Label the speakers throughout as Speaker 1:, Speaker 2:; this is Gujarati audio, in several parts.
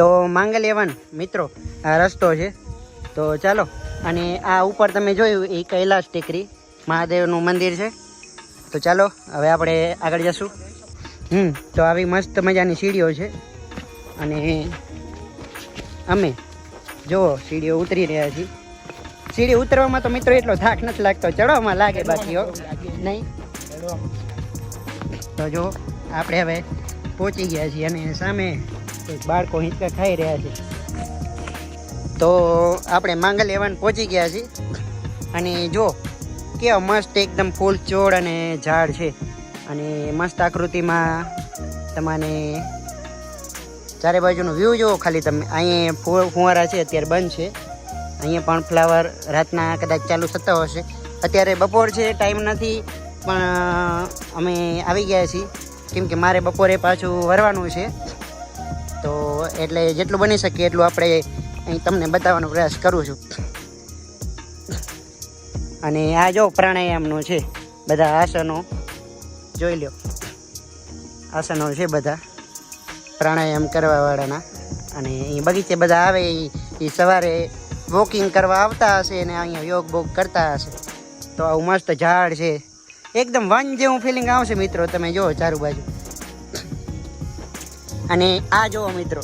Speaker 1: તો માંગલ્યવન મિત્રો આ રસ્તો છે. તો ચાલો, અને આ ઉપર તમે જોયું એ કૈલાશ ટેકરી મહાદેવનું મંદિર છે. તો ચાલો હવે આપણે આગળ જશું. તો આવી મસ્ત મજાની સીડીઓ છે અને અમે જો સીડીઓ ઉતરી રહ્યા છીએ. સીડી ઉતરવામાં તો મિત્રો એટલો થાક નથી લાગતો, ચડવામાં લાગે બાકી નહીં. તો જો આપણે હવે પહોંચી ગયા છીએ અને સામે બાળકો હિંચકા ખાઈ રહ્યા છે. તો આપણે માંગલ્યવન પહોંચી ગયા છીએ અને જો કેવા મસ્ત એકદમ ફૂલ છોડ અને ઝાડ છે અને મસ્ત આકૃતિમાં તમને ચારે બાજુનો વ્યૂ જુઓ ખાલી તમે. અહીંયા ફુવારા છે, અત્યારે બંધ છે. અહીંયા પણ ફ્લાવર રાતના કદાચ ચાલુ થતા હશે. અત્યારે બપોર છે, ટાઈમ નથી, પણ અમે આવી ગયા છીએ કેમ કે મારે બપોરે પાછું વરવાનું છે. તો એટલે જેટલું બની શકે એટલું આપણે અહીં તમને બતાવવાનો પ્રયાસ કરું છું. અને આ જો પ્રાણાયામનું છે, બધા આસનો જોઈ લો. આસનો છે બધા પ્રાણાયામ કરવાવાળાના. અને અહીં બગીચે બધા આવે એ સવારે વોકિંગ કરવા આવતા હશે અને અહીંયા યોગ બોગ કરતા હશે. તો આવું મસ્ત ઝાડ છે, એકદમ વન જેવું ફિલિંગ આવશે મિત્રો. તમે જુઓ ચારે બાજુ. અને આ જુઓ મિત્રો,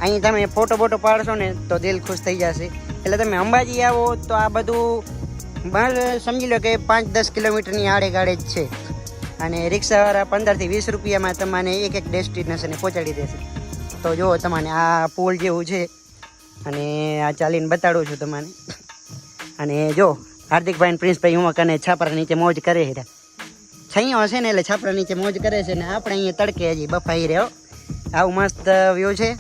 Speaker 1: અહીં તમે ફોટો પાડશો ને તો દિલ ખુશ થઈ જશે. એટલે તમે અંબાજી આવો તો આ બધું સમજી લો કે 5-10 કિલોમીટરની આડે ગાડે જ છે. અને રિક્ષાવાળા 15 થી 20 રૂપિયામાં તમને એક ડેસ્ટિનેશને પહોંચાડી દેશે. તો જુઓ તમને આ પુલ જેવું છે અને આ ચાલીને બતાડું છું તમને. અને જો હાર્દિકભાઈ અને પ્રિન્સભાઈ હું કને છાપરા નીચે મોજ કરે છે. છૈયો હશે ને એટલે છાપરા નીચે મોજ કરે છે ને આપણે અહીંયા તડકે હજી બફાઈ રહ્યો. આવું મસ્ત વ્યૂ છે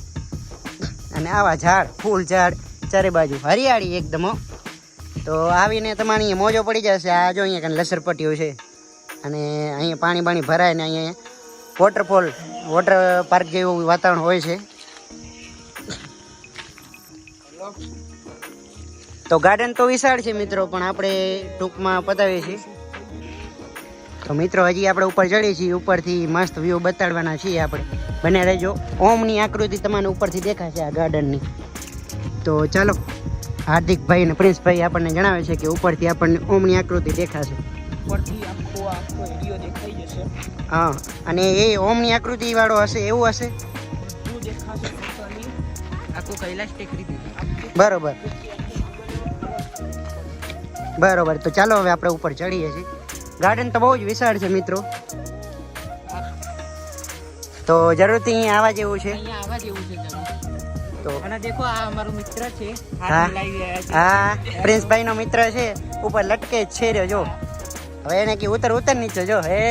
Speaker 1: અને આવા ઝાડ, ફૂલ ઝાડ ચારે બાજુ હરિયાળી એકદમ. તો આવીને તમારે અહીંયા મોજો પડી જશે. આ જો અહીંયા કાંઈ લસરપટ્ટીઓ છે અને અહીંયા પાણી ભરાય ને અહીંયા વોટર પાર્ક જેવું વાતાવરણ હોય છે. તો ગાર્ડન તો વિશાળ છે મિત્રો, પણ આપણે ટૂંકમાં પતાવીએ છીએ. તો મિત્રો હજી આપણે ઉપર ચડીએ છીએ. ઉપરથી મસ્ત વ્યૂ બતાડવાના છીએ આપણે. બને રહેજો. ઓમની આકૃતિ તમને ઉપરથી દેખાશે આ ગાર્ડનની. તો ચાલો, હાર્દિકભાઈ અને પ્રિન્સભાઈ આપણને જણાવે છે કે ઉપરથી આપણને ઓમની આકૃતિ દેખાશે.
Speaker 2: ઉપરથી આખો એરિયો દેખાઈ જશે.
Speaker 1: હા, અને એ ઓમની આકૃતિ વાળો હશે એવું હશે.
Speaker 2: બધું દેખાશે ટોટલી આખું કૈલાશ ટેકરી.
Speaker 1: બરોબર. તો ચાલો હવે આપણે ઉપર ચડીએ છીએ. ગાર્ડન તો બહુ જ વિશાળ છે મિત્રો. તો જરૂરથી અહીંયા આવવા જેવું છે. તો
Speaker 2: અને દેખો આ અમારો મિત્ર છે.
Speaker 1: હા, પ્રિન્સભાઈ નો મિત્ર છે. ઉપર લટકે જ છે રહ્યો જો. હવે એને કે ઉતર નીચે જો. હે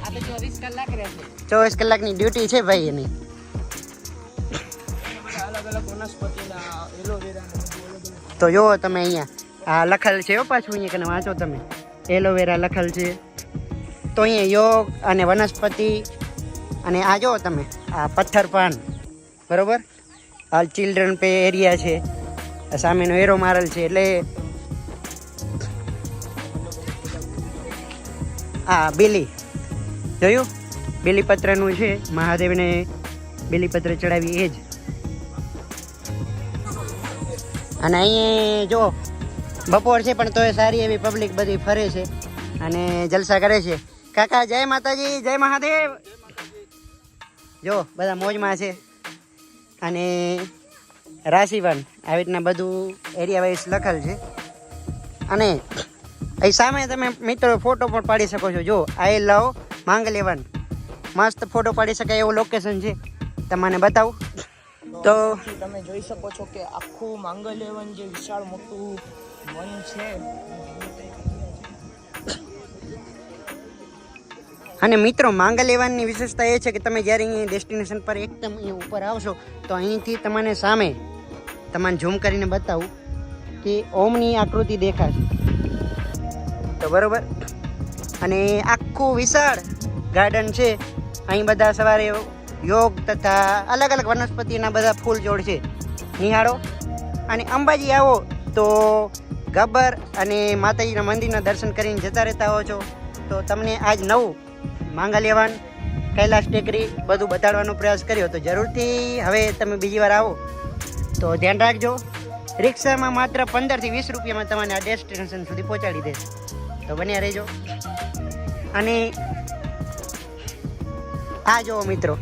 Speaker 2: આ તો 24 કલાક રહેશે.
Speaker 1: 24 કલાકની ડ્યુટી છે ભાઈ એની.
Speaker 2: અલગ વનસ્પતિના એલોવેરા.
Speaker 1: તો જુઓ તમે અહીંયા આ લખેલ છે પાછું. અહીંયા કને વાંચો તમે, એલોવેરા લખેલ છે. તો અહીંયા યોગ અને વનસ્પતિ. અને આ જો તમે આ પથ્થર પાન, બરોબર. આ ચિલ્ડ્રન પ્લે એરિયા છે. સામેનો એરો મારેલ છે. એટલે આ બેલી જોયું, બેલીપત્રનું છે. મહાદેવને બેલીપત્ર ચડાવી એ જ. અને અહીંયા જો બપોર છે પણ તોય સારી એવી પબ્લિક બધી ફરે છે અને જલસા કરે છે. કાકા જય માતાજી, જય મહાદેવ. જો બધા મોજમાં છે. અને રાશિવન આવી રીતના બધું એરિયા વાઇઝ લખેલ છે. અને અહીં સામે તમે મિત્રો ફોટો પણ પાડી શકો છો. જો આઈ લવ માંગલ્યવન, મસ્ત ફોટો પાડી શકાય એવું લોકેશન છે. તમને બતાવું તો
Speaker 2: તમે જોઈ શકો છો કે આખું માંગલ્યવન જે વિશાળ મોટું વન છે.
Speaker 1: અને મિત્રો માંગલ્યવનની વિશેષતા એ છે કે તમે જ્યારે અહીંયા ડેસ્ટિનેશન પર એકદમ અહીંયા ઉપર આવશો તો અહીંથી તમને સામે તમને ઝૂમ કરીને બતાવું કે ઓમની આકૃતિ દેખાશે. તો બરોબર. અને આખું વિશાળ ગાર્ડન છે. અહીં બધા સવારે યોગ તથા અલગ અલગ વનસ્પતિના બધા ફૂલ છોડ છે, નિહાળો. અને અંબાજી આવો તો ગબ્બર અને માતાજીના મંદિરના દર્શન કરીને જતા રહેતા હો છો. તો તમને આજ નવું માંગલ્યવન કૈલાસ ટેકરી બધું બતાડવાનો પ્રયાસ કર્યો. તો જરૂરથી હવે તમે બીજી વાર આવો તો ધ્યાન રાખજો. રિક્ષામાં માત્ર 15 થી 20 રૂપિયામાં તમને આ ડેસ્ટિનેશન સુધી પહોંચાડી દેશે. તો બન્યા રહેજો. અને આ જુઓ મિત્રો,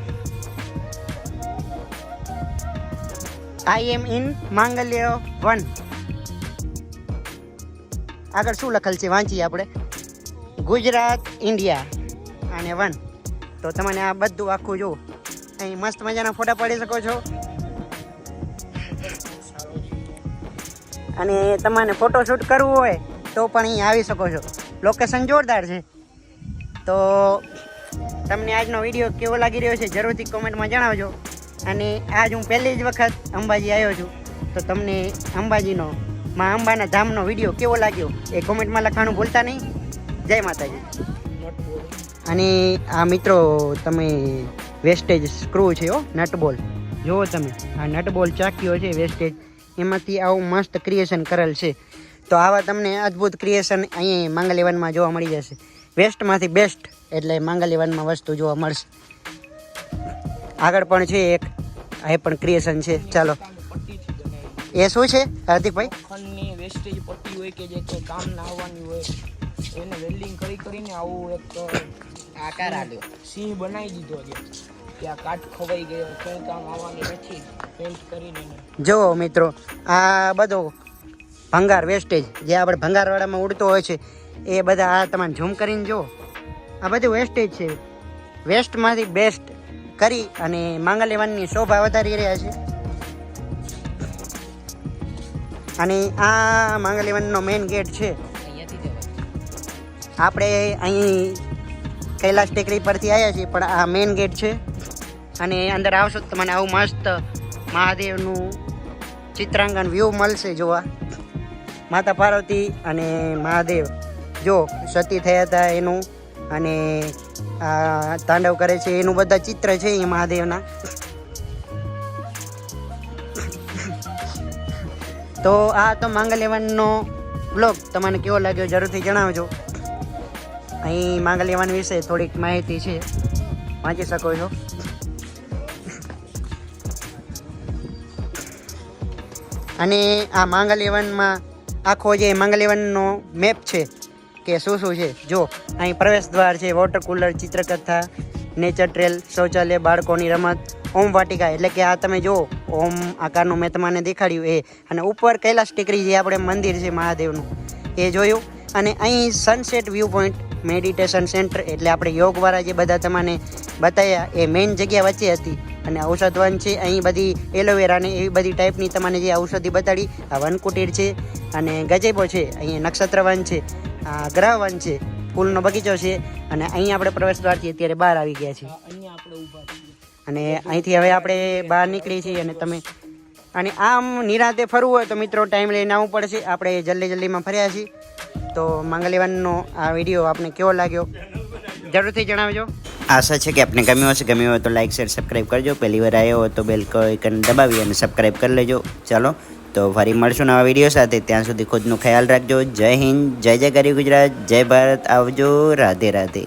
Speaker 1: આઈ એમ ઇન માંગલ્ય 1. આગળ શું લખેલ છે વાંચીએ આપણે. ગુજરાત ઇન્ડિયા અને 1. તો તમને આ બધું આખું જુઓ. અહીં મસ્ત મજાના ફોટા પાડી શકો છો. અને તમારે ફોટોશૂટ કરવું હોય તો પણ અહીં આવી શકો છો. લોકેશન જોરદાર છે. તો તમને આજનો વિડીયો કેવો લાગી રહ્યો છે જરૂરથી કોમેન્ટમાં જણાવજો. અને આજ હું પહેલી જ વખત અંબાજી આવ્યો છું. તો તમને અંબાજીનો માં અંબાના ધામનો વિડીયો કેવો લાગ્યો એ કોમેન્ટમાં લખવાનું ભૂલતા નહીં. જય માતાજી. અને આ મિત્રો તમે વેસ્ટેજ સ્ક્રૂ છે હો, નટબોલ જુઓ તમે. આ નટબોલ ચાકીઓ છે વેસ્ટેજ, એમાંથી આવું મસ્ત ક્રિએશન કરેલ છે. તો આવા તમને અદ્ભુત ક્રિએશન અહીં માંગલ્ય વનમાં જોવા મળી જશે. વેસ્ટમાંથી બેસ્ટ એટલે માંગલ્ય વનમાં વસ્તુ જોવા મળશે. આગળ પણ છે એક, એ પણ ક્રિએશન છે. ચાલો, એ શું છે હાર્દિકભાઈ?
Speaker 2: લોખંડની વેસ્ટેજ પટ્ટી હોય કે જે કામ ના આવવાની હોય એને વેલ્ડિંગ કરીને આવું એક આકાર આપ્યો, સિંહ બનાવી દીધો છે. ત્યાં કાટ ખવાઈ ગયો, કોઈ કામ આવવાની નથી, પેન્ટ કરીને.
Speaker 1: જુઓ મિત્રો, આ બધો ભંગાર વેસ્ટેજ જે આપણે ભંગારવાળામાં ઉડતો હોય છે એ બધા આ તમારે ઝૂમ કરીને જુઓ. આ બધું વેસ્ટેજ છે. વેસ્ટમાંથી બેસ્ટ કરી અને માંગલ્ય વનની શોભા વધારી રહ્યા છે. અને આ માંગલ્ય વનનો મેઇન ગેટ છે. આપણે અહીં કૈલાસ ટેકરી પરથી આવ્યા છીએ, પણ આ મેઇન ગેટ છે. અને અંદર આવશો તો તમને આવું મસ્ત મહાદેવનું ચિત્રાંકન વ્યૂ મળશે જોવા. માતા પાર્વતી અને મહાદેવ જો સતી થયા હતા એનું, અને આ તાંડવ કરે છે એનું બધા ચિત્ર છે એ મહાદેવના. તો આ તો માંગલ્ય વનનો બ્લોગ તમને કેવો લાગ્યો જરૂરથી જણાવજો. અહીં માંગલ્ય વન વિશે થોડીક માહિતી છે, વાંચી શકો છો. અને આ માંગલ્ય વનમાં આખો જે માંગલ્ય વનનો મેપ છે કે શું શું છે. જો અહીં પ્રવેશ દ્વાર છે, વોટર કુલર, ચિત્રકથા, નેચર ટ્રેલ, શૌચાલય, બાળકોની રમત, ઓમ વાટિકા એટલે કે આ તમે જો ઓમ આકારનું મેં તમને દેખાડ્યું એ. અને ઉપર કૈલાસ ટેકરી જે આપણે મંદિર છે મહાદેવનું એ જોયું. અને અહીં sunset view point, meditation centre એટલે આપણે યોગવાળા જે બધા તમને બતાવ્યા એ મેઇન જગ્યા વચ્ચે હતી. અને ઔષધ વન છે, અહીં બધી એલોવેરા ને એવી બધી ટાઈપની તમને જે ઔષધિ બતાડી. આ વનકુટીર છે અને ગજેબો છે. અહીંયા નક્ષત્ર વન છે, આ ગ્રહ વન છે, ફૂલનો બગીચો છે. અને અહીં આપણે પ્રવેશ દ્વારથી અત્યારે બહાર આવી ગયા છીએ.
Speaker 2: અહીંયા આપણે ઊભા છીએ
Speaker 1: અને અહીંથી હવે આપણે બહાર નીકળી છીએ. અને તમે અને આમ નિરાંતે ફરવું હોય તો મિત્રો ટાઈમ લઈને આવવું પડશે. આપણે જલ્દીમાં ફર્યા છીએ. તો માંગલ્ય વનનો આ વિડીયો આપને કેવો લાગ્યો જરૂરથી જણાવજો. આશા છે કે આપને ગમ્યો હશે. ગમ્યો હોય તો લાઈક શેર સબસ્ક્રાઈબ કરજો. પહેલી વાર આવ્યો હોય તો બેલ આઇકન દબાવી અને સબસ્ક્રાઈબ કરી લેજો. ચાલો તો ફરી મળશું નવા વિડીયો સાથે. ત્યાં સુધી ખુદનો ખ્યાલ રાખજો. જય હિન્દ, જય જય ગરી ગુજરાત, જય ભારત. આવજો. રાધે રાધે.